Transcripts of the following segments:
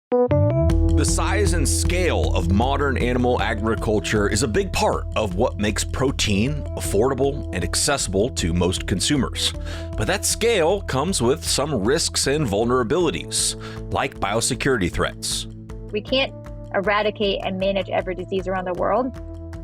The size and scale of modern animal agriculture is a big part of what makes protein affordable and accessible to most consumers. But that scale comes with some risks and vulnerabilities, like biosecurity threats. We can't eradicate and manage every disease around the world.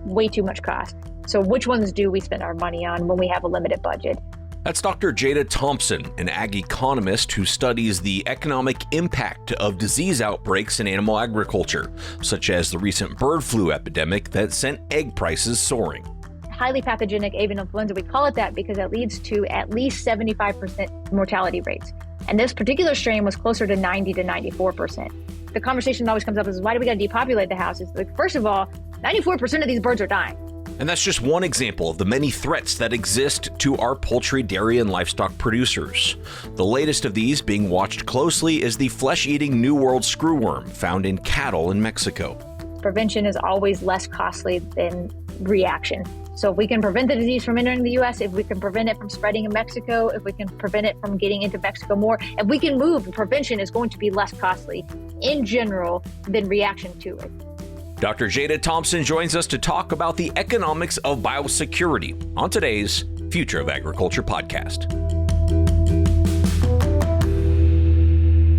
Way too much cost. So which ones do we spend our money on when we have a limited budget? That's Dr. Jada Thompson, an ag economist who studies the economic impact of disease outbreaks in animal agriculture, such as the recent bird flu epidemic that sent egg prices soaring. Highly pathogenic avian influenza, we call it that because it leads to at least 75% mortality rates. And this particular strain was closer to 90 to 94%. The conversation that always comes up is, why do we got to depopulate the houses? Like, first of all, 94% of these birds are dying. And that's just one example of the many threats that exist to our poultry, dairy, and livestock producers. The latest of these being watched closely is the flesh-eating New World screwworm found in cattle in Mexico. Prevention is always less costly than reaction. So if we can prevent the disease from entering the U.S., if we can prevent it from spreading in Mexico, if we can prevent it from getting into Mexico more, if we can move, prevention is going to be less costly in general than reaction to it. Dr. Jada Thompson joins us to talk about the economics of biosecurity on today's Future of Agriculture podcast.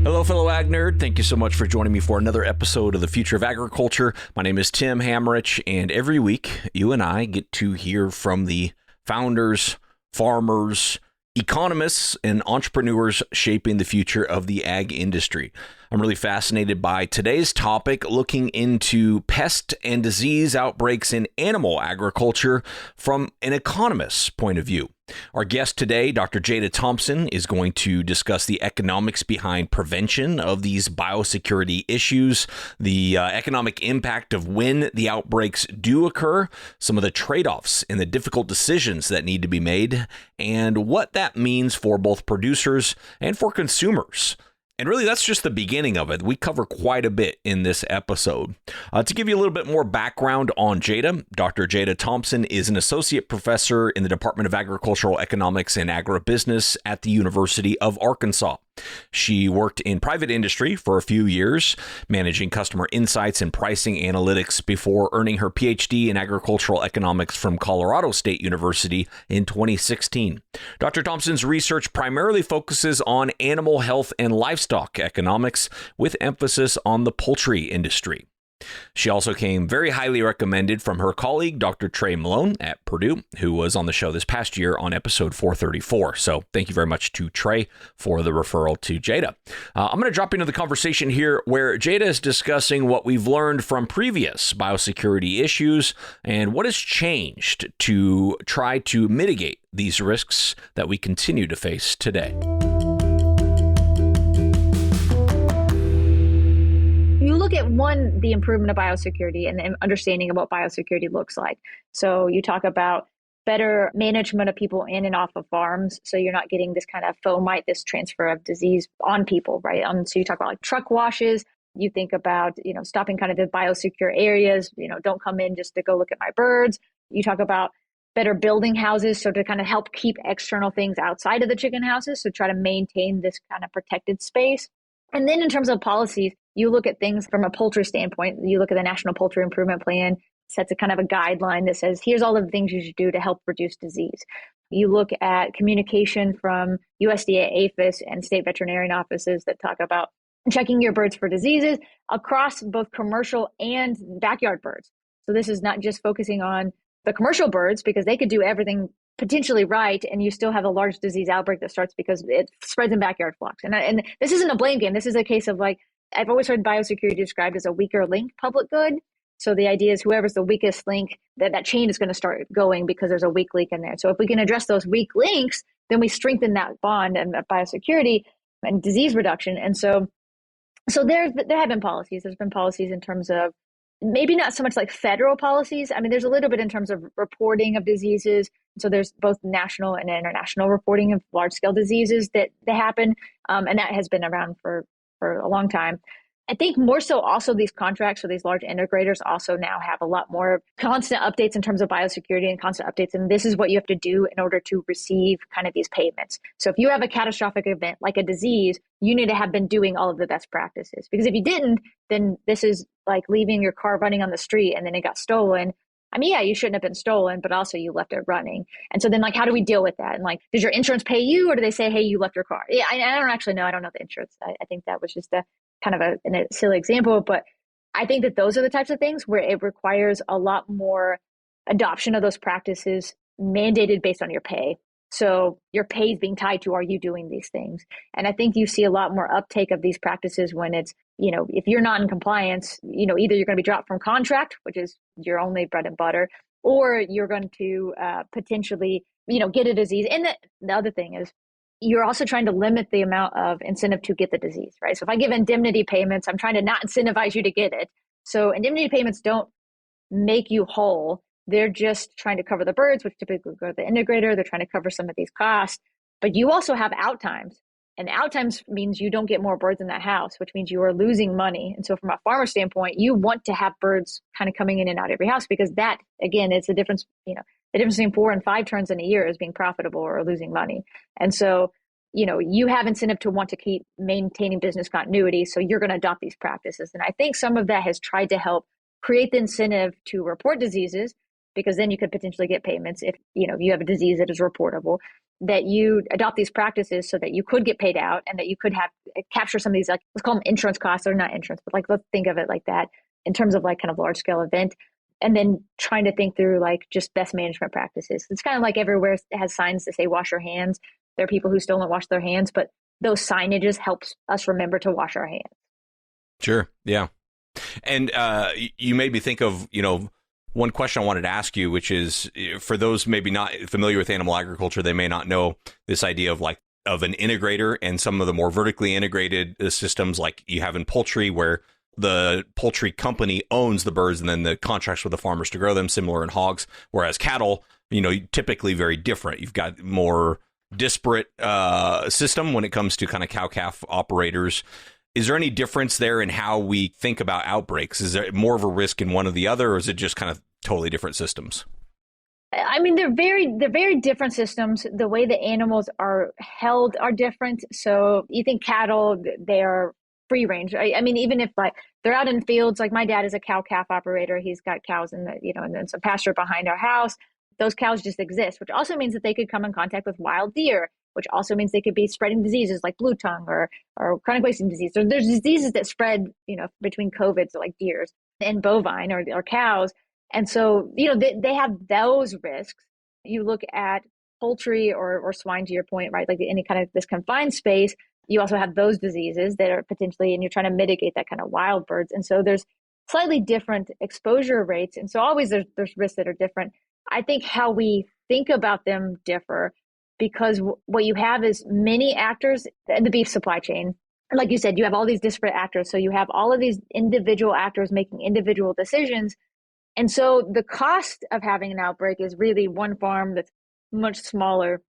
Hello, fellow ag nerd. Thank you so much for joining me for another episode of the Future of Agriculture. My name is Tim Hamrich, and every week you and I get to hear from the founders, farmers, economists, and entrepreneurs shaping the future of the ag industry. I'm really fascinated by today's topic, looking into pest and disease outbreaks in animal agriculture from an economist's point of view. Our guest today, Dr. Jada Thompson, is going to discuss the economics behind prevention of these biosecurity issues, the economic impact of when the outbreaks do occur, some of the trade-offs and the difficult decisions that need to be made, and what that means for both producers and for consumers. And really, that's just the beginning of it. We cover quite a bit in this episode. To give you a little bit more background on Jada, Dr. Jada Thompson is an associate professor in the Department of Agricultural Economics and Agribusiness at the University of Arkansas. She worked in private industry for a few years, managing customer insights and pricing analytics before earning her Ph.D. in agricultural economics from Colorado State University in 2016. Dr. Thompson's research primarily focuses on animal health and livestock economics, with emphasis on the poultry industry. She also came very highly recommended from her colleague, Dr. Trey Malone at Purdue, who was on the show this past year on episode 434. So thank you very much to Trey for the referral to Jada. I'm going to drop into the conversation here where Jada is discussing what we've learned from previous biosecurity issues and what has changed to try to mitigate these risks that we continue to face today. You look at the improvement of biosecurity and the understanding of what biosecurity looks like. So you talk about better management of people in and off of farms. So you're not getting this kind of fomite, this transfer of disease on people, right? So you talk about like truck washes. You think about, stopping kind of the biosecure areas, don't come in just to go look at my birds. You talk about better building houses. So to kind of help keep external things outside of the chicken houses. So try to maintain this kind of protected space. And then in terms of policies, you look at things from a poultry standpoint. You look at the National Poultry Improvement Plan, sets a kind of a guideline that says, here's all of the things you should do to help reduce disease. You look at communication from USDA, APHIS, and state veterinarian offices that talk about checking your birds for diseases across both commercial and backyard birds. So this is not just focusing on the commercial birds, because they could do everything potentially right, and you still have a large disease outbreak that starts because it spreads in backyard flocks. And this isn't a blame game. This is a case of like, I've always heard biosecurity described as a weaker link public good. So the idea is whoever's the weakest link, that chain is going to start going because there's a weak link in there. So if we can address those weak links, then we strengthen that bond and biosecurity and disease reduction. And so there have been policies. There's been policies in terms of maybe not so much like federal policies. I mean, there's a little bit in terms of reporting of diseases. So there's both national and international reporting of large scale diseases that happen. And that has been around for a long time. I think more so also these contracts or these large integrators also now have a lot more constant updates in terms of biosecurity and constant updates. And this is what you have to do in order to receive kind of these payments. So if you have a catastrophic event like a disease, you need to have been doing all of the best practices. Because if you didn't, then this is like leaving your car running on the street and then it got stolen. I mean, yeah, you shouldn't have been stolen, but also you left it running. And so then like, how do we deal with that? And like, does your insurance pay you or do they say, hey, you left your car? Yeah, I don't actually know. I don't know the insurance. I think that was just a kind of a silly example, but I think that those are the types of things where it requires a lot more adoption of those practices mandated based on your pay. So your pay is being tied to, are you doing these things? And I think you see a lot more uptake of these practices when it's, if you're not in compliance, either you're going to be dropped from contract, which is your only bread and butter, or you're going to potentially, get a disease. And the other thing is, you're also trying to limit the amount of incentive to get the disease, right? So if I give indemnity payments, I'm trying to not incentivize you to get it. So indemnity payments don't make you whole. They're just trying to cover the birds, which typically go to the integrator. They're trying to cover some of these costs. But you also have out times. And out times means you don't get more birds in that house, which means you are losing money. And so from a farmer standpoint, you want to have birds kind of coming in and out of every house, because that, again, it's the difference, the difference between 4 and 5 turns in a year is being profitable or losing money. And so, you have incentive to want to keep maintaining business continuity. So you're going to adopt these practices. And I think some of that has tried to help create the incentive to report diseases, because then you could potentially get payments if, you have a disease that is reportable, that you adopt these practices so that you could get paid out and that you could have capture some of these, like, let's call them insurance costs, or not insurance, but like, let's think of it like that in terms of like kind of large scale event. And then trying to think through like just best management practices. It's kind of like everywhere has signs that say wash your hands. There are people who still don't wash their hands, but those signages helps us remember to wash our hands. Sure. Yeah. And you made me think of, one question I wanted to ask you, which is, for those maybe not familiar with animal agriculture, they may not know this idea of an integrator and some of the more vertically integrated systems like you have in poultry, where the poultry company owns the birds and then the contracts with the farmers to grow them, similar in hogs. Whereas cattle, typically very different. You've got more disparate system when it comes to kind of cow-calf operators. Is there any difference there in how we think about outbreaks? Is there more of a risk in one or the other, or is it just kind of totally different systems? I mean, they're very different systems. The way the animals are held are different. So you think cattle, they are free range. I mean, even if like they're out in fields, like my dad is a cow-calf operator. He's got cows in the, and then some pasture behind our house. Those cows just exist, which also means that they could come in contact with wild deer, which also means they could be spreading diseases like blue tongue or chronic wasting disease. So there's diseases that spread, between COVID, so like deers and bovine or cows. And so, they have those risks. You look at poultry or swine, to your point, right? Like any kind of this confined space, you also have those diseases that are potentially, and you're trying to mitigate that kind of wild birds. And so there's slightly different exposure rates. And so always there's risks that are different. I think how we think about them differ, because what you have is many actors in the beef supply chain. Like you said, you have all these disparate actors. So you have all of these individual actors making individual decisions. And so the cost of having an outbreak is really one farm that's much smaller.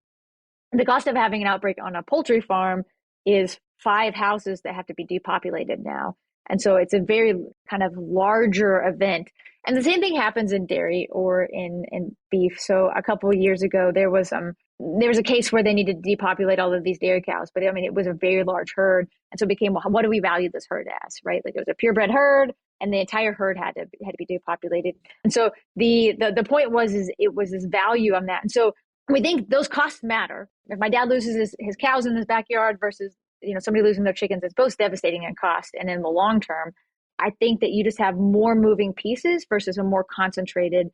The cost of having an outbreak on a poultry farm is 5 houses that have to be depopulated now. And so it's a very kind of larger event. And the same thing happens in dairy or in beef. So a couple of years ago, there was a case where they needed to depopulate all of these dairy cows. But I mean, it was a very large herd. And so it became, well, what do we value this herd as, right? Like it was a purebred herd and the entire herd had to be depopulated. And so the point was, it was this value on that. And so we think those costs matter. If my dad loses his cows in his backyard versus somebody losing their chickens, it's both devastating in cost. And in the long term, I think that you just have more moving pieces versus a more concentrated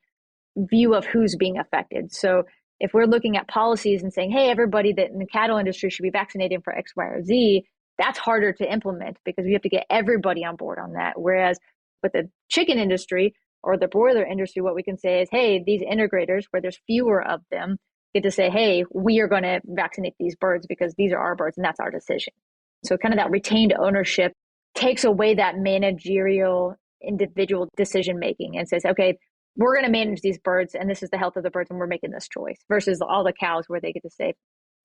view of who's being affected. So if we're looking at policies and saying, hey, everybody that in the cattle industry should be vaccinated for X, Y, or Z, that's harder to implement because we have to get everybody on board on that. Whereas with the chicken industry or the broiler industry, what we can say is, hey, these integrators, where there's fewer of them, get to say, hey, we are going to vaccinate these birds because these are our birds and that's our decision. So kind of that retained ownership takes away that managerial individual decision making and says, okay, we're going to manage these birds and this is the health of the birds and we're making this choice, versus all the cows where they get to say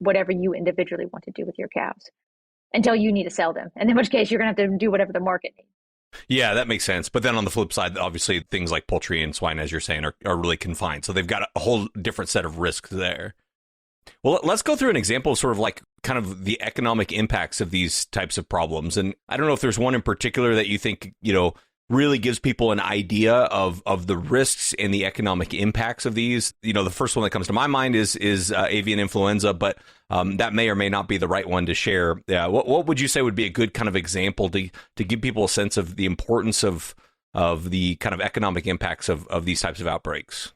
whatever you individually want to do with your cows. until you need to sell them. And in which case, you're going to have to do whatever the market needs. Yeah, that makes sense. But then on the flip side, obviously things like poultry and swine, as you're saying, are really confined. So they've got a whole different set of risks there. Well, let's go through an example of sort of like kind of the economic impacts of these types of problems. And I don't know if there's one in particular that you think, really gives people an idea of the risks and the economic impacts of these. The first one that comes to my mind is avian influenza, but that may or may not be the right one to share. Yeah, what would you say would be a good kind of example to give people a sense of the importance of the kind of economic impacts of these types of outbreaks?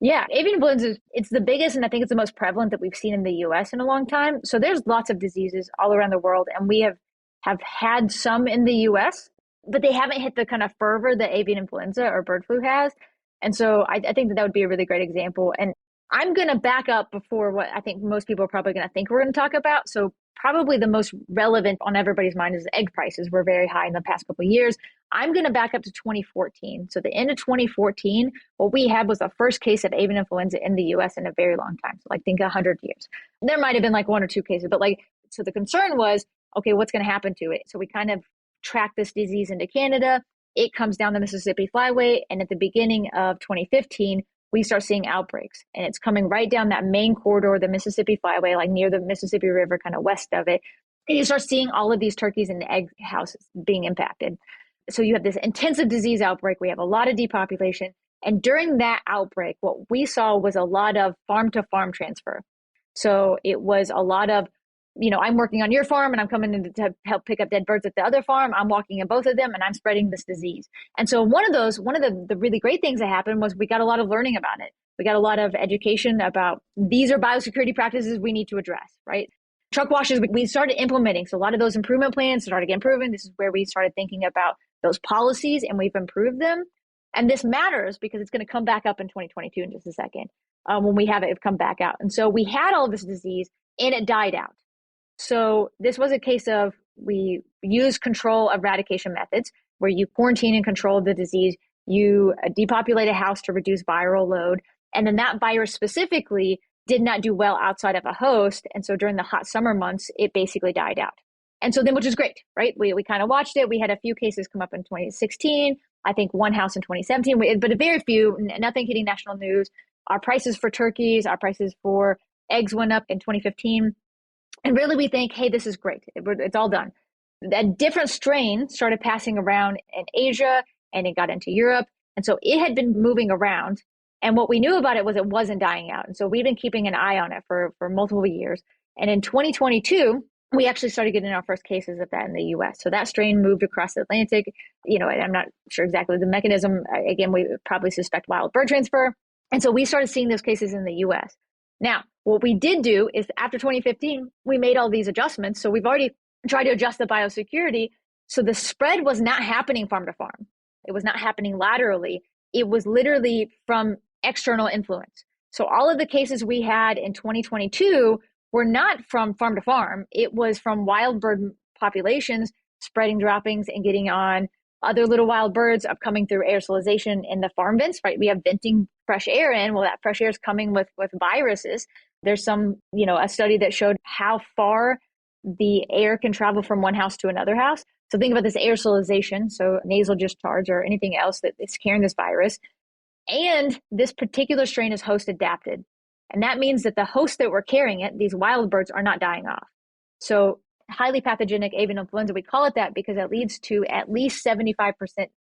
Yeah, avian influenza, it's the biggest, and I think it's the most prevalent that we've seen in the US in a long time. So there's lots of diseases all around the world, and we have had some in the US, but they haven't hit the kind of fervor that avian influenza or bird flu has. And so I think that would be a really great example. And I'm going to back up before what I think most people are probably going to think we're going to talk about. So probably the most relevant on everybody's mind is egg prices were very high in the past couple of years. I'm going to back up to 2014. So the end of 2014, what we had was the first case of avian influenza in the US in a very long time. So think 100 years. There might have been like one or two cases, but so the concern was, okay, what's going to happen to it? So we kind of track this disease into Canada. It comes down the Mississippi Flyway. And at the beginning of 2015, we start seeing outbreaks. And it's coming right down that main corridor, the Mississippi Flyway, like near the Mississippi River, kind of west of it. And you start seeing all of these turkeys and egg houses being impacted. So you have this intensive disease outbreak. We have a lot of depopulation. And during that outbreak, what we saw was a lot of farm to farm transfer. So it was a lot of, I'm working on your farm and I'm coming in to help pick up dead birds at the other farm. I'm walking in both of them and I'm spreading this disease. And so one of the really great things that happened was we got a lot of learning about it. We got a lot of education about these are biosecurity practices we need to address, right? Truck washes, we started implementing. So a lot of those improvement plans started improving. This is where we started thinking about those policies and we've improved them. And this matters because it's going to come back up in 2022 in just a second when we have it come back out. And so we had all this disease and it died out. So this was a case of we use control eradication methods where you quarantine and control the disease, you depopulate a house to reduce viral load, and then that virus specifically did not do well outside of a host. And so during the hot summer months, it basically died out. And so then, which is great, right? We kind of watched it. We had a few cases come up in 2016, I think one house in 2017, but a very few, nothing hitting national news. Our prices for turkeys, our prices for eggs went up in 2015. And really, we think, hey, this is great. It's all done. A different strain started passing around in Asia and it got into Europe. And so it had been moving around. And what we knew about it was it wasn't dying out. And so we've been keeping an eye on it for multiple years. And in 2022, we actually started getting our first cases of that in the US. So that strain moved across the Atlantic. And I'm not sure exactly the mechanism. Again, we probably suspect wild bird transfer. And so we started seeing those cases in the US. Now, what we did do is after 2015, we made all these adjustments. So we've already tried to adjust the biosecurity. So the spread was not happening farm to farm. It was not happening laterally. It was literally from external influence. So all of the cases we had in 2022 were not from farm to farm. It was from wild bird populations spreading droppings and getting on other little wild birds of coming through aerosolization in the farm vents, right? We have venting fresh air in. Well, that fresh air is coming with viruses. There's some, a study that showed how far the air can travel from one house to another house. So think about this aerosolization, so nasal discharge or anything else that is carrying this virus. And this particular strain is host adapted. And that means that the hosts that were carrying it, these wild birds, are not dying off. So highly pathogenic avian influenza, we call it that because it leads to at least 75%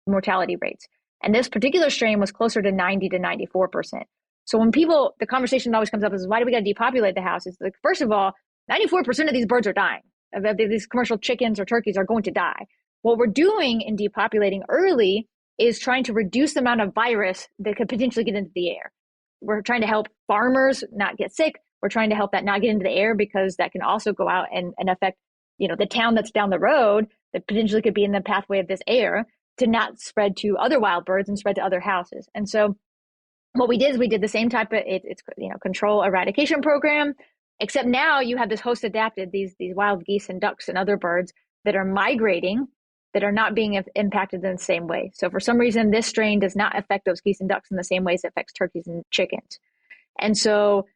mortality rates. And this particular strain was closer to 90 to 94%. So when the conversation always comes up is, why do we got to depopulate the house? It's like, first of all, 94% of these birds are dying. These commercial chickens or turkeys are going to die. What we're doing in depopulating early is trying to reduce the amount of virus that could potentially get into the air. We're trying to help farmers not get sick. We're trying to help that not get into the air because that can also go out and affect, the town that's down the road that potentially could be in the pathway of this air to not spread to other wild birds and spread to other houses. And so what we did is we did the same type of control eradication program, except now you have this host adapted, these wild geese and ducks and other birds that are migrating that are not being impacted in the same way. So for some reason, this strain does not affect those geese and ducks in the same ways it affects turkeys and chickens. And so,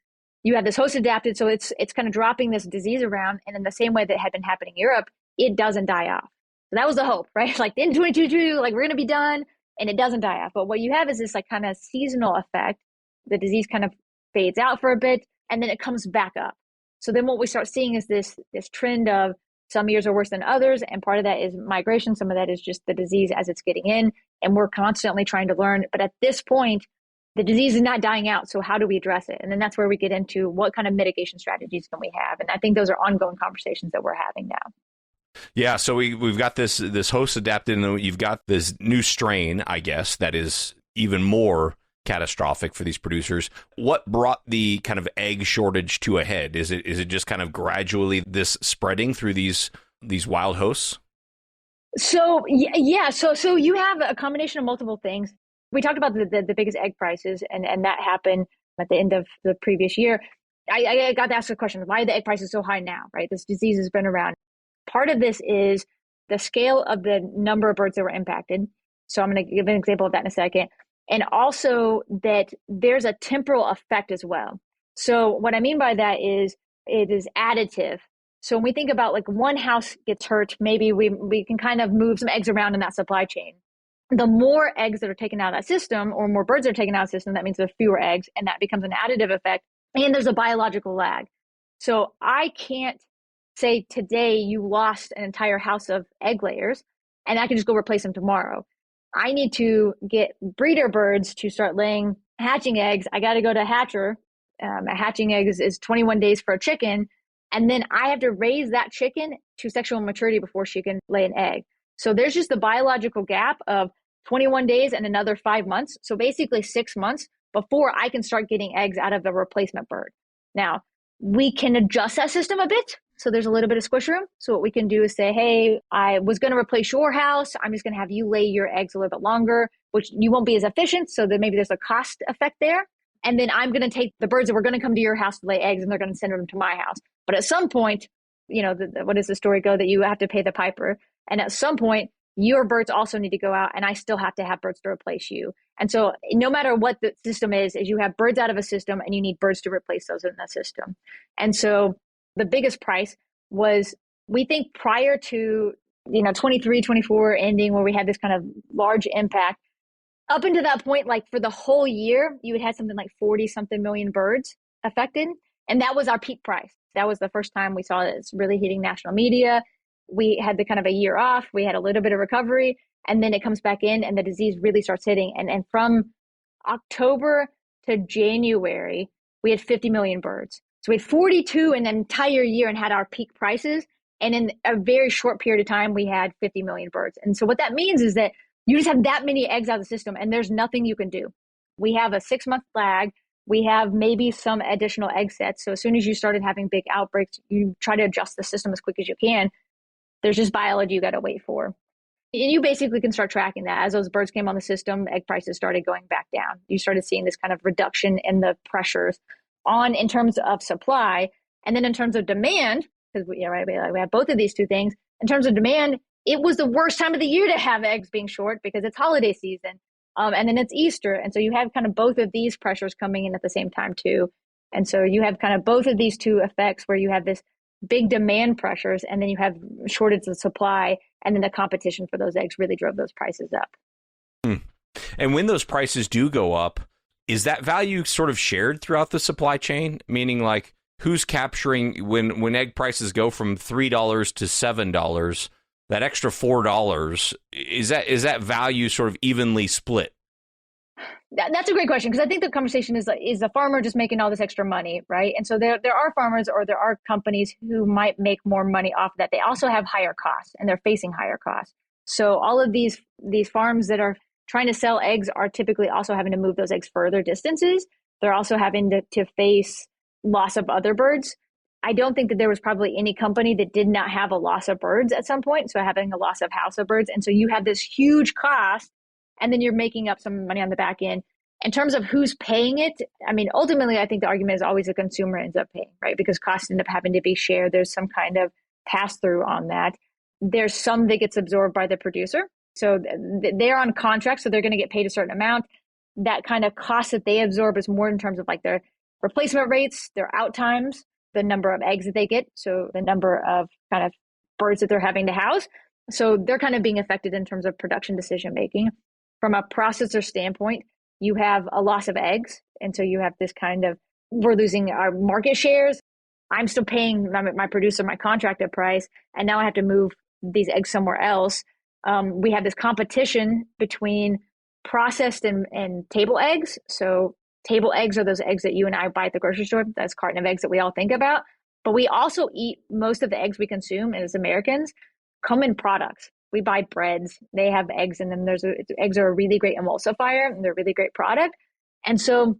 you have this host adapted, so it's kind of dropping this disease around, and in the same way that had been happening in Europe, it doesn't die off. So that was the hope, right? Like in 2022, like we're going to be done, and it doesn't die off. But what you have is this like kind of seasonal effect. The disease kind of fades out for a bit, and then it comes back up. So then what we start seeing is this trend of some years are worse than others, and part of that is migration. Some of that is just the disease as it's getting in, and we're constantly trying to learn. But at this point, the disease is not dying out. So how do we address it? And then that's where we get into what kind of mitigation strategies can we have? And I think those are ongoing conversations that we're having now. Yeah, so we've got this host adapted, and you've got this new strain, I guess, that is even more catastrophic for these producers. What brought the kind of egg shortage to a head? Is it just kind of gradually this spreading through these wild hosts? So yeah, so you have a combination of multiple things. We talked about the biggest egg prices, and that happened at the end of the previous year. I got to ask the question, why are the egg prices so high now, right? This disease has been around. Part of this is the scale of the number of birds that were impacted. So I'm going to give an example of that in a second. And also that there's a temporal effect as well. So what I mean by that is it is additive. So when we think about like one house gets hurt, maybe we can kind of move some eggs around in that supply chain. The more eggs that are taken out of that system, or more birds that are taken out of the system, that means there are fewer eggs, and that becomes an additive effect. And there's a biological lag. So I can't say today you lost an entire house of egg layers, and I can just go replace them tomorrow. I need to get breeder birds to start hatching eggs. I got to go to hatcher. A hatching egg is 21 days for a chicken. And then I have to raise that chicken to sexual maturity before she can lay an egg. So there's just the biological gap of 21 days and another 5 months. So basically 6 months before I can start getting eggs out of the replacement bird. Now, we can adjust that system a bit. So there's a little bit of squish room. So what we can do is say, hey, I was going to replace your house. I'm just going to have you lay your eggs a little bit longer, which you won't be as efficient. So then maybe there's a cost effect there. And then I'm going to take the birds that were going to come to your house to lay eggs, and they're going to send them to my house. But at some point, what does the story go, that you have to pay the piper? And at some point, your birds also need to go out, and I still have to have birds to replace you. And so no matter what the system is you have birds out of a system, and you need birds to replace those in that system. And so the biggest price was, we think prior to 23, 24 ending, where we had this kind of large impact, up until that point, like for the whole year, you had something like 40 something million birds affected. And that was our peak price. That was the first time we saw this really hitting national media. We had the kind of a year off. We had a little bit of recovery, and then it comes back in, and the disease really starts hitting. And from October to January, we had 50 million birds. So we had 42 in an entire year and had our peak prices. And in a very short period of time, we had 50 million birds. And so what that means is that you just have that many eggs out of the system, and there's nothing you can do. We have a 6-month lag. We have maybe some additional egg sets. So as soon as you started having big outbreaks, you try to adjust the system as quick as you can. There's just biology you got to wait for. And you basically can start tracking that. As those birds came on the system, egg prices started going back down. You started seeing this kind of reduction in the pressures in terms of supply. And then in terms of demand, because we have both of these two things, in terms of demand, it was the worst time of the year to have eggs being short because it's holiday season. And then it's Easter. And so you have kind of both of these pressures coming in at the same time too. And so you have kind of both of these two effects where you have this big demand pressures, and then you have shortage of supply, and then the competition for those eggs really drove those prices up. And when those prices do go up, is that value sort of shared throughout the supply chain? Meaning, like, who's capturing when egg prices go from $3 to $7? That extra $4, is that value sort of evenly split? That's a great question, because I think the conversation is the farmer just making all this extra money, right? And so there are farmers, or there are companies who might make more money off of that. They also have higher costs, and they're facing higher costs. So all of these farms that are trying to sell eggs are typically also having to move those eggs further distances. They're also having to face loss of other birds. I don't think that there was probably any company that did not have a loss of birds at some point. So having a loss of house of birds. And so you have this huge cost, and then you're making up some money on the back end. In terms of who's paying it, I mean, ultimately, I think the argument is always the consumer ends up paying, right? Because costs end up having to be shared. There's some kind of pass through on that. There's some that gets absorbed by the producer. So they're on contract, so they're going to get paid a certain amount. That kind of cost that they absorb is more in terms of like their replacement rates, their out times, the number of eggs that they get, so the number of kind of birds that they're having to house. So they're kind of being affected in terms of production decision making. From a processor standpoint, you have a loss of eggs. And so you have this kind of, we're losing our market shares. I'm still paying my producer my contracted price, and now I have to move these eggs somewhere else. We have this competition between processed and table eggs. So table eggs are those eggs that you and I buy at the grocery store. That's carton of eggs that we all think about. But we also eat most of the eggs we consume as Americans come in products. We buy breads, they have eggs in them. Eggs are a really great emulsifier, and they're a really great product. And so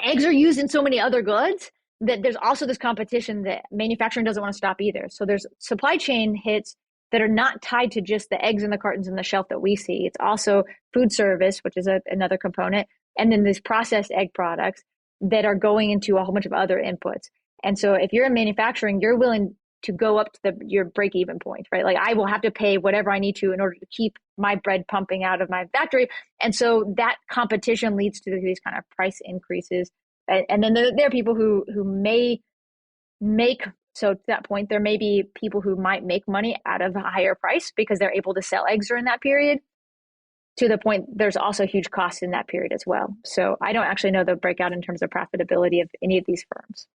eggs are used in so many other goods that there's also this competition that manufacturing doesn't want to stop either. So there's supply chain hits that are not tied to just the eggs and the cartons and the shelf that we see. It's also food service, which is another component, and then these processed egg products that are going into a whole bunch of other inputs. And so if you're in manufacturing, you're willing to go up to your break-even point, right? Like I will have to pay whatever I need to in order to keep my bread pumping out of my factory. And so that competition leads to these kind of price increases. And then there are people who may make, so to that point, there may be people who might make money out of a higher price because they're able to sell eggs during that period. To the point, there's also huge costs in that period as well. So I don't actually know the breakout in terms of profitability of any of these firms.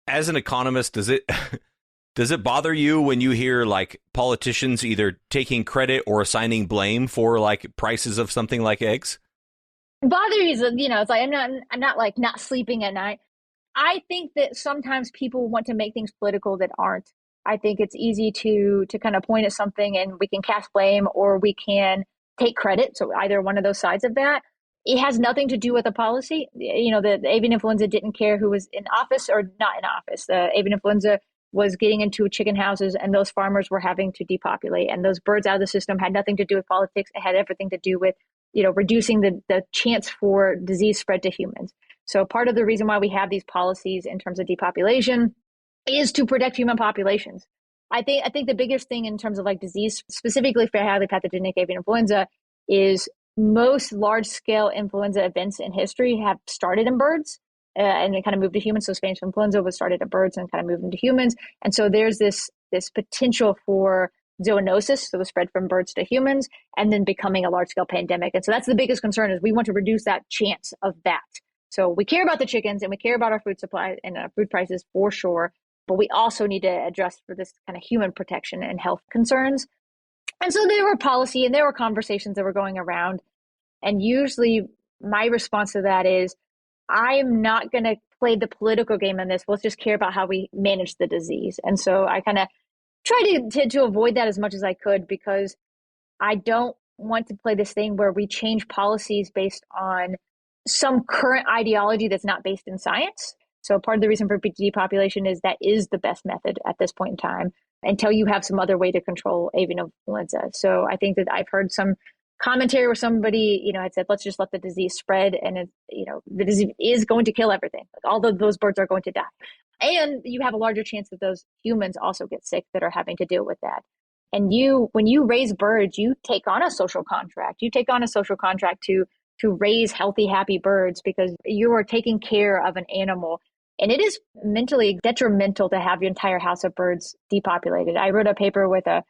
As an economist, does it bother you when you hear like politicians either taking credit or assigning blame for like prices of something like eggs? Bother is, it's like I'm not like not sleeping at night. I think that sometimes people want to make things political that aren't. I think it's easy to kind of point at something and we can cast blame or we can take credit. So either one of those sides of that. It has nothing to do with the policy. The avian influenza didn't care who was in office or not in office. The avian influenza was getting into chicken houses and those farmers were having to depopulate, and those birds out of the system had nothing to do with politics. It had everything to do with, reducing the chance for disease spread to humans. So part of the reason why we have these policies in terms of depopulation is to protect human populations. I think the biggest thing in terms of like disease, specifically for highly pathogenic avian influenza, is most large-scale influenza events in history have started in birds and they kind of moved to humans. So Spanish influenza was started in birds and kind of moved into humans. And so there's this potential for zoonosis, so the spread from birds to humans, and then becoming a large-scale pandemic. And so that's the biggest concern, is we want to reduce that chance of that. So we care about the chickens and we care about our food supply and our food prices for sure, but we also need to address for this kind of human protection and health concerns. And so there were policy and there were conversations that were going around. And usually my response to that is, I am not going to play the political game in this. Let's just care about how we manage the disease. And so I kind of tried to avoid that as much as I could, because I don't want to play this thing where we change policies based on some current ideology that's not based in science. So part of the reason for depopulation is that is the best method at this point in time until you have some other way to control avian influenza. So I think that I've heard some commentary where somebody, had said, let's just let the disease spread, and the disease is going to kill everything. Like all of those birds are going to die. And you have a larger chance that those humans also get sick that are having to deal with that. And when you raise birds, you take on a social contract. You take on a social contract to raise healthy, happy birds, because you are taking care of an animal. And it is mentally detrimental to have your entire house of birds depopulated. I wrote a paper with a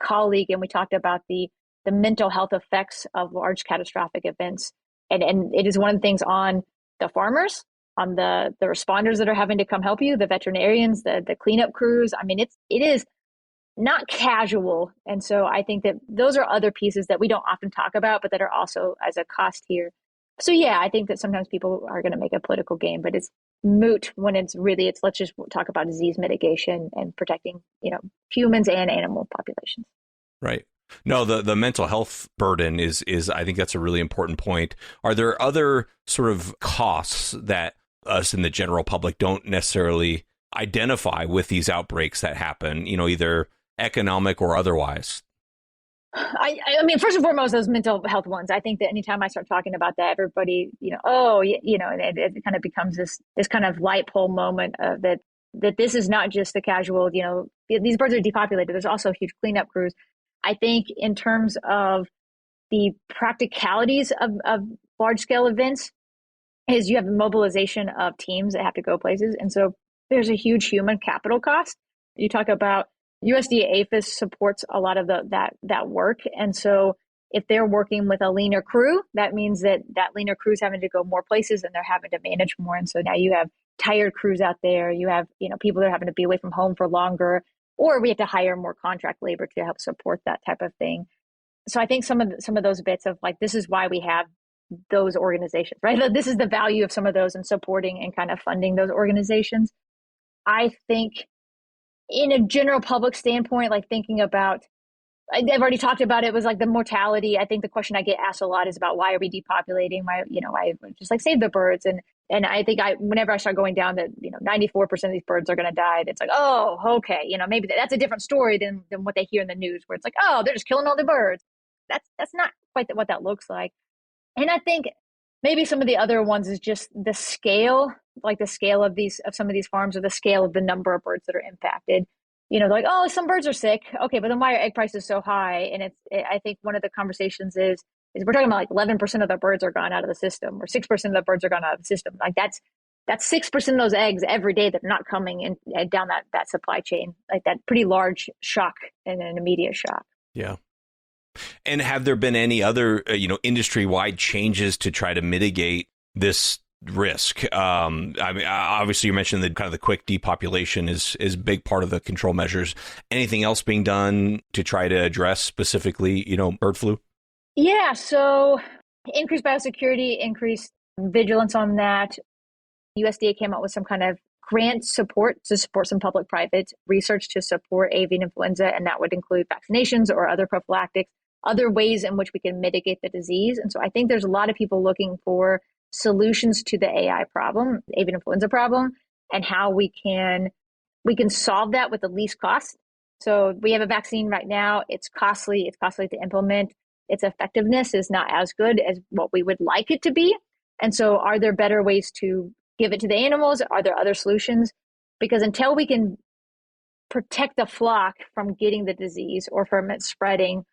colleague, and we talked about the mental health effects of large catastrophic events. And it is one of the things on the farmers, on the responders that are having to come help you, the veterinarians, the cleanup crews. I mean, it is not casual. And so I think that those are other pieces that we don't often talk about, but that are also as a cost here. So yeah, I think that sometimes people are going to make a political game, but it's moot when it's let's just talk about disease mitigation and protecting, humans and animal populations. Right. No, the mental health burden is I think that's a really important point. Are there other sort of costs that us in the general public don't necessarily identify with these outbreaks that happen, either economic or otherwise? I mean, first and foremost, those mental health ones. I think that anytime I start talking about that, everybody, and it kind of becomes this kind of light pole moment of that this is not just the casual, these birds are depopulated. There's also huge cleanup crews. I think in terms of the practicalities of large scale events, is you have the mobilization of teams that have to go places. And so there's a huge human capital cost. You talk about USDA APHIS supports a lot of that work. And so if they're working with a leaner crew, that means that leaner crew is having to go more places and they're having to manage more. And so now you have tired crews out there. You have, people that are having to be away from home for longer, or we have to hire more contract labor to help support that type of thing. So I think some of those bits of like, this is why we have those organizations, right? This is the value of some of those and supporting and kind of funding those organizations. I think in a general public standpoint, like thinking about, I've already talked about it, was like the mortality. I think the question I get asked a lot is about why are we depopulating? Why just like save the birds. And I think whenever I start going down that, 94% of these birds are going to die, it's like, oh, okay. Maybe that's a different story than what they hear in the news where it's like, oh, they're just killing all the birds. That's not quite what that looks like. And I think maybe some of the other ones is just the scale, like the scale of some of these farms, or the scale of the number of birds that are impacted. They're like, oh, some birds are sick. Okay, but then why are egg prices so high? And I think one of the conversations is we're talking about like 11% of the birds are gone out of the system, or 6% of the birds are gone out of the system. Like that's 6% of those eggs every day that are not coming in down that supply chain. Like that pretty large shock and an immediate shock. Yeah. And have there been any other, industry-wide changes to try to mitigate this risk? I mean, obviously, you mentioned that kind of the quick depopulation is a big part of the control measures. Anything else being done to try to address specifically, bird flu? Yeah, so increased biosecurity, increased vigilance on that. USDA came out with some kind of grant support to support some public-private research to support avian influenza, and that would include vaccinations or other prophylactics, other ways in which we can mitigate the disease. And so I think there's a lot of people looking for solutions to the AI problem, avian influenza problem, and how we can solve that with the least cost. So we have a vaccine right now. It's costly. It's costly to implement. Its effectiveness is not as good as what we would like it to be. And so are there better ways to give it to the animals? Are there other solutions? Because until we can protect the flock from getting the disease or from it spreading,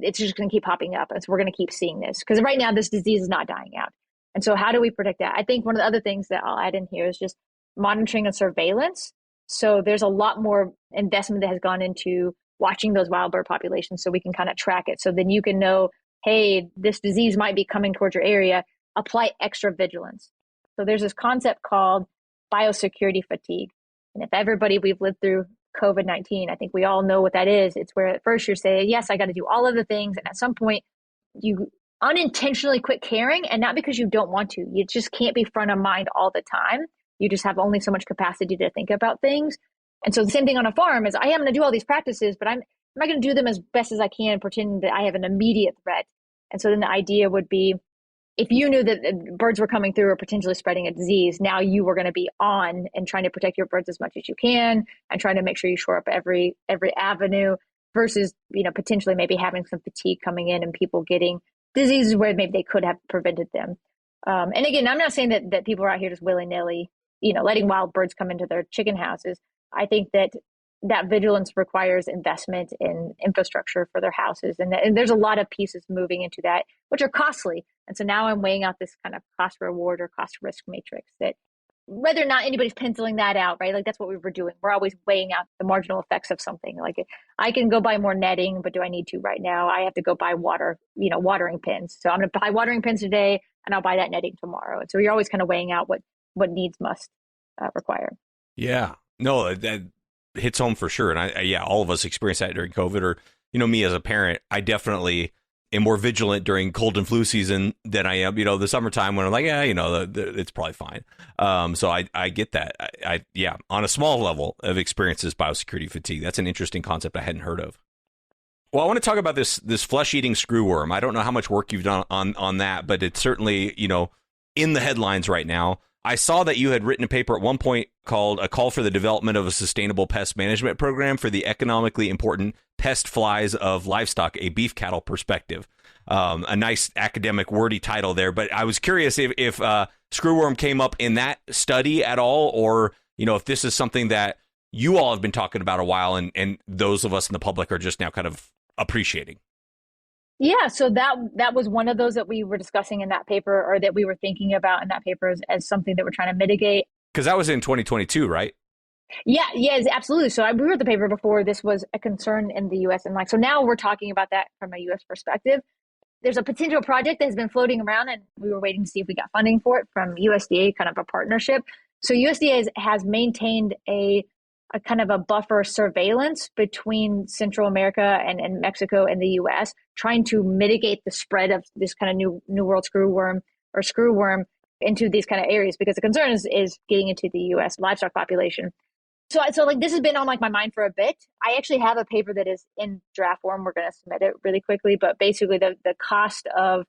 it's just going to keep popping up. And so we're going to keep seeing this, because right now this disease is not dying out. And so how do we protect that? I think one of the other things that I'll add in here is just monitoring and surveillance. So there's a lot more investment that has gone into watching those wild bird populations so we can kind of track it. So then you can know, hey, this disease might be coming towards your area. Apply extra vigilance. So there's this concept called biosecurity fatigue. And if we've lived through COVID-19, I think we all know what that is. It's where at first you're saying, yes, I got to do all of the things. And at some point you unintentionally quit caring, and not because you don't want to. You just can't be front of mind all the time. You just have only so much capacity to think about things. And so the same thing on a farm is I am going to do all these practices, but I'm not going to do them as best as I can, pretending that I have an immediate threat. And so then the idea would be, if you knew that birds were coming through or potentially spreading a disease, now you were going to be on and trying to protect your birds as much as you can and trying to make sure you shore up every avenue, versus, potentially maybe having some fatigue coming in and people getting diseases where maybe they could have prevented them. And again, I'm not saying that people are out here just willy-nilly, letting wild birds come into their chicken houses. I think that vigilance requires investment in infrastructure for their houses. And there's a lot of pieces moving into that, which are costly. And so now I'm weighing out this kind of cost reward or cost risk matrix, that whether or not anybody's penciling that out, right? Like that's what we were doing. We're always weighing out the marginal effects of something. Like I can go buy more netting, but do I need to right now? I have to go buy watering pins. So I'm going to buy watering pins today and I'll buy that netting tomorrow. And so you're always kind of weighing out what needs must require. Yeah, no, that hits home for sure. And all of us experienced that during COVID, or, me as a parent, I definitely am more vigilant during cold and flu season than I am, the summertime when I'm like, it's probably fine. So I get that. I on a small level of experiences, biosecurity fatigue. That's an interesting concept I hadn't heard of. Well, I want to talk about this flesh-eating screwworm. I don't know how much work you've done on that, but it's certainly, in the headlines right now. I saw that you had written a paper at one point called A Call for the Development of a Sustainable Pest Management Program for the Economically Important Pest Flies of Livestock, a Beef Cattle Perspective. A nice academic wordy title there, but I was curious if screwworm came up in that study at all, or, if this is something that you all have been talking about a while and those of us in the public are just now kind of appreciating. Yeah, so that was one of those that we were discussing in that paper, or that we were thinking about in that paper as something that we're trying to mitigate. Because that was in 2022, right? Yeah, yes, absolutely. So we wrote the paper before this was a concern in the US, and so now we're talking about that from a US perspective. There's a potential project that has been floating around, and we were waiting to see if we got funding for it from USDA, kind of a partnership. So USDA has maintained a kind of a buffer surveillance between Central America and Mexico and the US, trying to mitigate the spread of this kind of new world screwworm into these kind of areas, because the concern is getting into the US livestock population. So like this has been on like my mind for a bit. I actually have a paper that is in draft form. We're going to submit it really quickly, but basically the cost of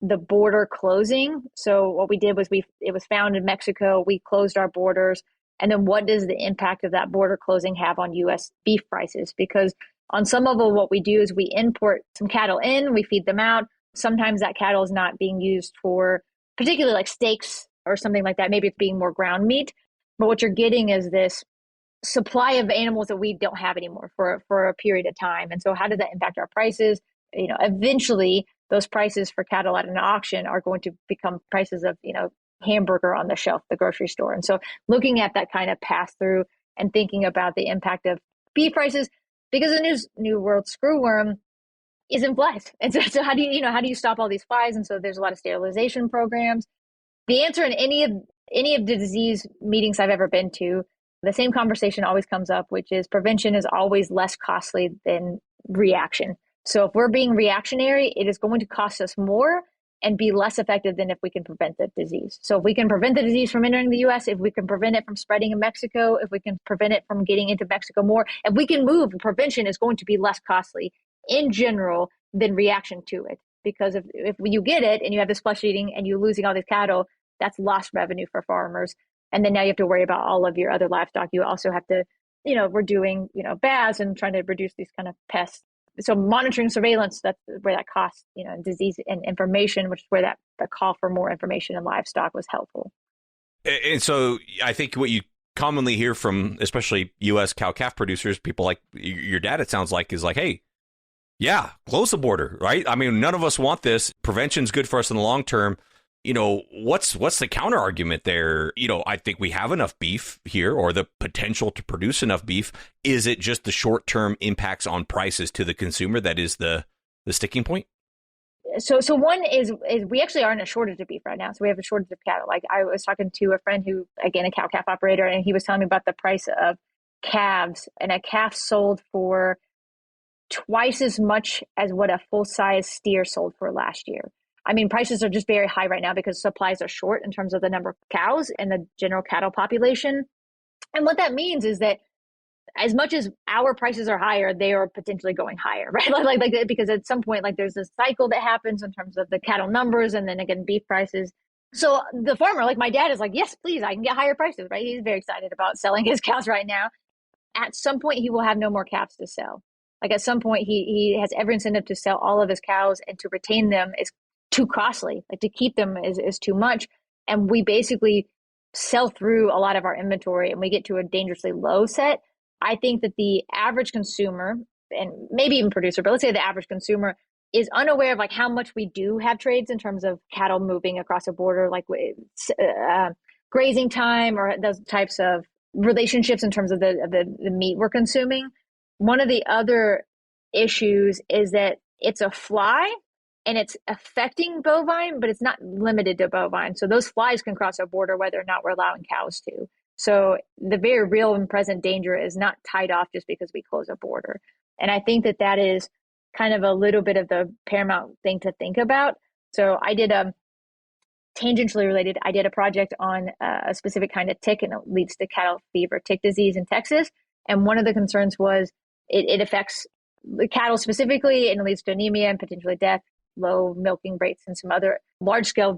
the border closing. So what we did was it was found in Mexico. We closed our borders. And then what does the impact of that border closing have on US beef prices? Because on some level, what we do is we import some cattle in, we feed them out. Sometimes that cattle is not being used for particularly like steaks or something like that. Maybe it's being more ground meat. But what you're getting is this supply of animals that we don't have anymore for a period of time. And so how does that impact our prices? Eventually those prices for cattle at an auction are going to become prices of, hamburger on the shelf, the grocery store. And so looking at that kind of pass through and thinking about the impact of beef prices, because the new world screwworm is in flies. And so how do you stop all these flies? And so there's a lot of sterilization programs. The answer in any of the disease meetings I've ever been to, the same conversation always comes up, which is prevention is always less costly than reaction. So if we're being reactionary, it is going to cost us more and be less effective than if we can prevent the disease. So if we can prevent the disease from entering the US, if we can prevent it from spreading in Mexico, if we can prevent it from getting into Mexico more, if we can move, prevention is going to be less costly in general than reaction to it. Because if you get it and you have this flesh eating and you're losing all these cattle, that's lost revenue for farmers. And then now you have to worry about all of your other livestock. You also have to, we're doing, baths and trying to reduce these kind of pests. So monitoring surveillance, that's where that cost, disease and information, which is where that the call for more information in livestock was helpful. And so I think what you commonly hear from, especially U.S. cow-calf producers, people like your dad, it sounds like, is like, hey, yeah, close the border, right? I mean, none of us want this. Prevention's good for us in the long term. What's the counter argument there? I think we have enough beef here, or the potential to produce enough beef. Is it just the short term impacts on prices to the consumer that is the sticking point? So one is we actually are in a shortage of beef right now. So we have a shortage of cattle. Like I was talking to a friend who, again, a cow-calf operator, and he was telling me about the price of calves, and a calf sold for twice as much as what a full-size steer sold for last year. I mean, prices are just very high right now because supplies are short in terms of the number of cows and the general cattle population. And what that means is that as much as our prices are higher, they are potentially going higher, right? Like because at some point, like there's this cycle that happens in terms of the cattle numbers and then again, beef prices. So the farmer, like my dad, is like, yes, please, I can get higher prices, right? He's very excited about selling his cows right now. At some point, he will have no more calves to sell. Like at some point, he has every incentive to sell all of his cows, and to retain them is too costly. Like to keep them is too much. And we basically sell through a lot of our inventory and we get to a dangerously low set. I think that the average consumer, and maybe even producer, but let's say the average consumer, is unaware of like how much we do have trades in terms of cattle moving across a border, like grazing time or those types of relationships in terms of the meat we're consuming. One of the other issues is that it's a fly and it's affecting bovine, but it's not limited to bovine. So those flies can cross our border whether or not we're allowing cows to. So the very real and present danger is not tied off just because we close a border. And I think that is kind of a little bit of the paramount thing to think about. So I did tangentially related, I did a project on a specific kind of tick, and it leads to cattle fever tick disease in Texas. And one of the concerns was it affects the cattle specifically, and it leads to anemia and potentially death, low milking rates, and some other large scale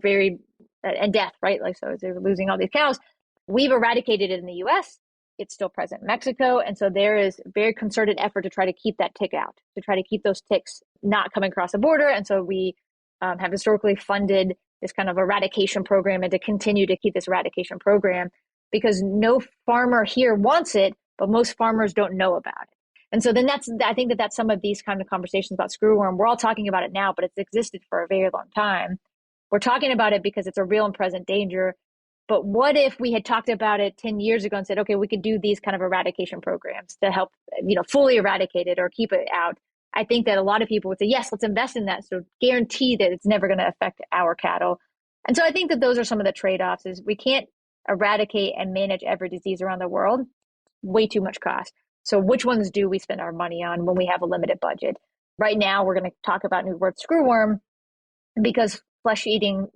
and death, right? Like, so they're losing all these cows. We've eradicated it in the US. It's still present in Mexico. And so there is a very concerted effort to try to keep that tick out, to try to keep those ticks not coming across the border. And so we have historically funded this kind of eradication program and to continue to keep this eradication program, because no farmer here wants it, but most farmers don't know about it. And so then I think that's some of these kind of conversations about screwworm. We're all talking about it now, but it's existed for a very long time. We're talking about it because it's a real and present danger. But what if we had talked about it 10 years ago and said, okay, we could do these kind of eradication programs to help, fully eradicate it or keep it out? I think that a lot of people would say, yes, let's invest in that. So guarantee that it's never going to affect our cattle. And so I think that those are some of the trade-offs is we can't eradicate and manage every disease around the world. Way too much cost. So which ones do we spend our money on when we have a limited budget? Right now, we're going to talk about new word screwworm because flesh-eating,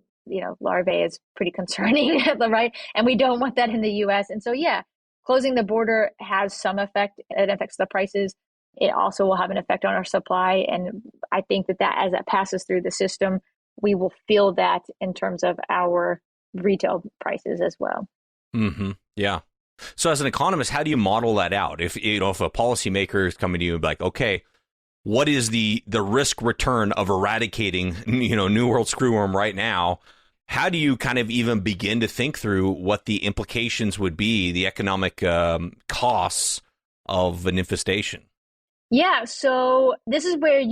larvae is pretty concerning, right? And we don't want that in the U.S. And so, yeah, closing the border has some effect. It affects the prices. It also will have an effect on our supply. And I think that as that passes through the system, we will feel that in terms of our retail prices as well. Mm-hmm. Yeah. So as an economist, how do you model that out? If a policymaker is coming to you and be like, okay, what is the risk return of eradicating, New World screwworm right now? How do you kind of even begin to think through what the implications would be, the economic costs of an infestation? Yeah, so this is where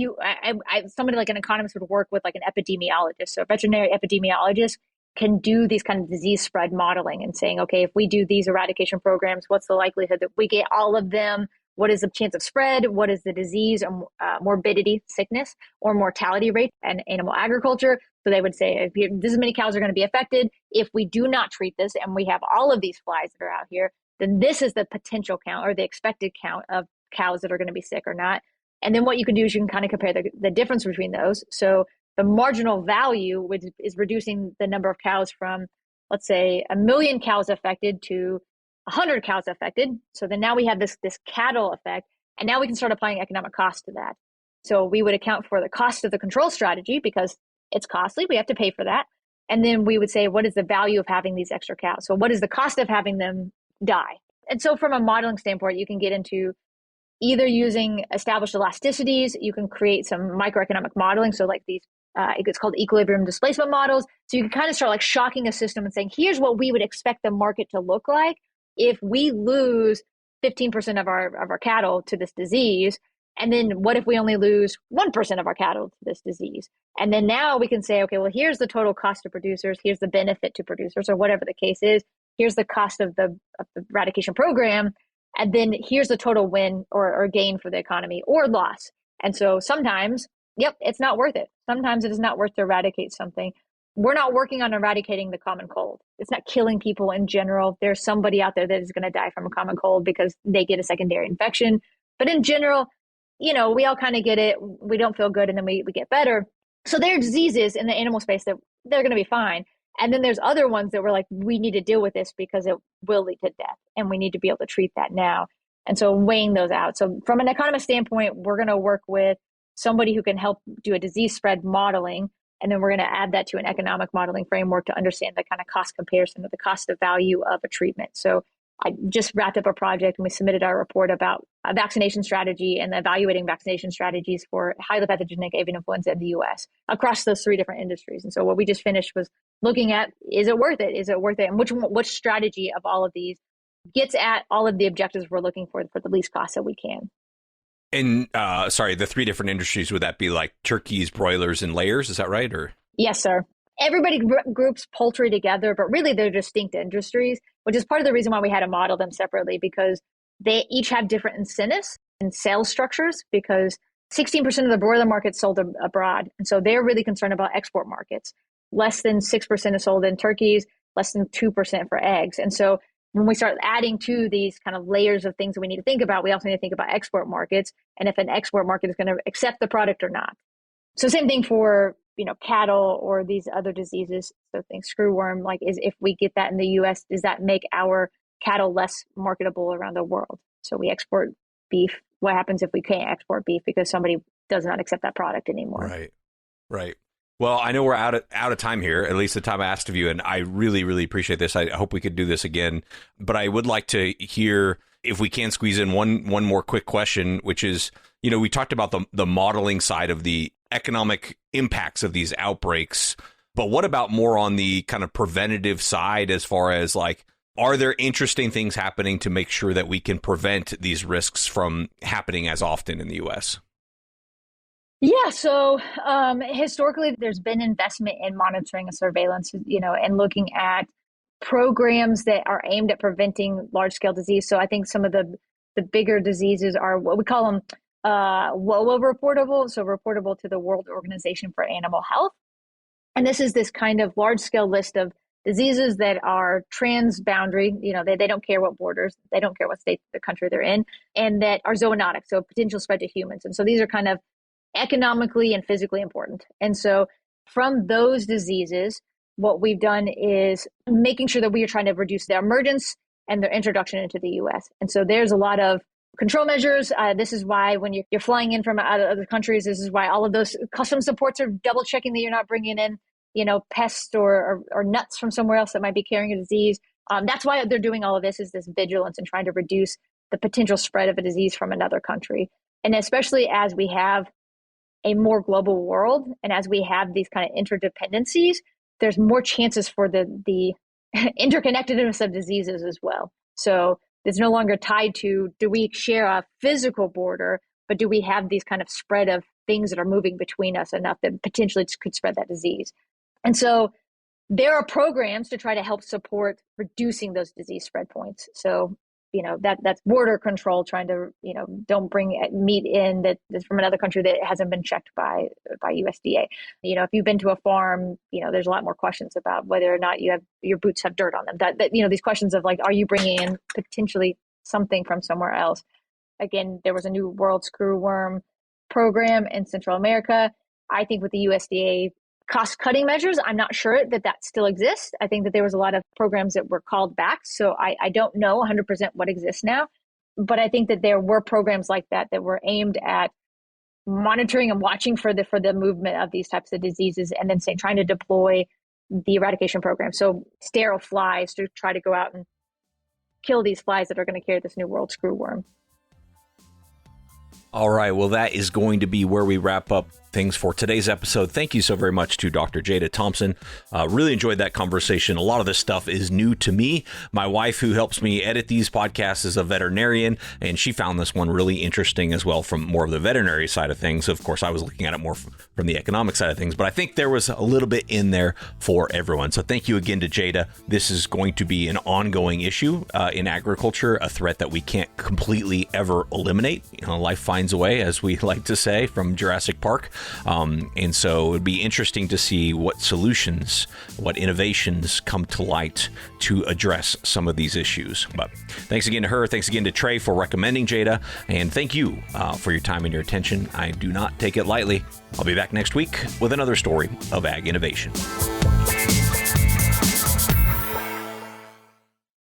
somebody like an economist would work with like an epidemiologist. So a veterinary epidemiologist can do these kind of disease spread modeling and saying, okay, if we do these eradication programs, what's the likelihood that we get all of them? What is the chance of spread? What is the disease or morbidity, sickness, or mortality rate in animal agriculture? So they would say, if this many cows are going to be affected, if we do not treat this and we have all of these flies that are out here, then this is the potential count or the expected count of cows that are going to be sick or not. And then what you can do is you can kind of compare the difference between those. So the marginal value, which is reducing the number of cows from, let's say, 1 million cows affected to 100 cows affected. So then now we have this cattle effect, and now we can start applying economic cost to that. So we would account for the cost of the control strategy because it's costly. We have to pay for that. And then we would say, what is the value of having these extra cows? So what is the cost of having them die? And so from a modeling standpoint, you can get into either using established elasticities, you can create some microeconomic modeling. So like these, it's called equilibrium displacement models. So you can kind of start like shocking a system and saying, here's what we would expect the market to look like if we lose 15% of our cattle to this disease. And then what if we only lose 1% of our cattle to this disease? And then now we can say, okay, well, here's the total cost to producers. Here's the benefit to producers, or whatever the case is. Here's the cost of the eradication program. And then here's the total win or gain for the economy or loss. And so sometimes, it's not worth it. Sometimes it is not worth to eradicate something. We're not working on eradicating the common cold. It's not killing people in general. There's somebody out there that is going to die from a common cold because they get a secondary infection. But in general, we all kind of get it. We don't feel good and then we get better. So there are diseases in the animal space that they're going to be fine. And then there's other ones that we're like, we need to deal with this because it will lead to death and we need to be able to treat that now. And so weighing those out. So from an economist standpoint, we're going to work with somebody who can help do a disease spread modeling. And then we're going to add that to an economic modeling framework to understand the kind of cost comparison of the cost of value of a treatment. So I just wrapped up a project and we submitted our report about a vaccination strategy and evaluating vaccination strategies for highly pathogenic avian influenza in the U.S. across those 3 different industries. And so what we just finished was looking at, is it worth it? Is it worth it? And which strategy of all of these gets at all of the objectives we're looking for the least cost that we can. And the 3 different industries, would that be like turkeys, broilers, and layers? Is that right? Or yes, sir. Everybody groups poultry together, but really they're distinct industries, which is part of the reason why we had to model them separately, because they each have different incentives and sales structures, because 16% of the broiler market sold abroad. And so they're really concerned about export markets. Less than 6% is sold in turkeys, less than 2% for eggs. And so when we start adding to these kind of layers of things that we need to think about, we also need to think about export markets and if an export market is going to accept the product or not. So same thing for cattle or these other diseases. So think screwworm, like if we get that in the US, does that make our cattle less marketable around the world? So we export beef. What happens if we can't export beef because somebody does not accept that product anymore? Right. Well, I know we're out of time here, at least the time I asked of you, and I really, really appreciate this. I hope we could do this again. But I would like to hear, if we can squeeze in one more quick question, which is, we talked about the modeling side of the economic impacts of these outbreaks, but what about more on the kind of preventative side as far as like Are there interesting things happening to make sure that we can prevent these risks from happening as often in the U.S.? Yeah, so historically, there's been investment in monitoring and surveillance, and looking at programs that are aimed at preventing large-scale disease. So I think some of the bigger diseases are what we call them WOA reportable, so reportable to the World Organization for Animal Health. And this is this kind of large-scale list of diseases that are transboundary, they don't care what borders, they don't care what state the country they're in, and that are zoonotic, so potential spread to humans. And so these are kind of economically and physically important. And so from those diseases, what we've done is making sure that we are trying to reduce their emergence and their introduction into the US. And so there's a lot of control measures. This is why when you're flying in from other countries, this is why all of those customs supports are double checking that you're not bringing in, pests or nuts from somewhere else that might be carrying a disease. That's why they're doing all of this, is this vigilance and trying to reduce the potential spread of a disease from another country. And especially as we have a more global world, and as we have these kind of interdependencies, there's more chances for the interconnectedness of diseases as well. So it's no longer tied to, do we share a physical border, but do we have these kind of spread of things that are moving between us enough that potentially could spread that disease? And so there are programs to try to help support reducing those disease spread points. So that's border control, trying to, don't bring meat in that's from another country that hasn't been checked by USDA. If you've been to a farm, there's a lot more questions about whether or not your boots have dirt on them. That these questions of like, are you bringing in potentially something from somewhere else? Again, there was a new world screwworm program in Central America. I think with the USDA cost-cutting measures, I'm not sure that still exists. I think that there was a lot of programs that were called back. So I don't know 100% what exists now. But I think that there were programs like that were aimed at monitoring and watching for the movement of these types of diseases, and then trying to deploy the eradication program. So sterile flies to try to go out and kill these flies that are going to carry this new world screwworm. All right. Well, that is going to be where we wrap up things for today's episode. Thank you so very much to Dr. Jada Thompson. Really enjoyed that conversation. A lot of this stuff is new to me. My wife, who helps me edit these podcasts, is a veterinarian, and she found this one really interesting as well from more of the veterinary side of things. Of course, I was looking at it more from the economic side of things, but I think there was a little bit in there for everyone. So thank you again to Jada. This is going to be an ongoing issue in agriculture, a threat that we can't completely ever eliminate. Life finds a way, as we like to say from Jurassic Park. And so it would be interesting to see what solutions, what innovations come to light to address some of these issues. But thanks again to her. Thanks again to Trey for recommending Jada. And thank you for your time and your attention. I do not take it lightly. I'll be back next week with another story of ag innovation.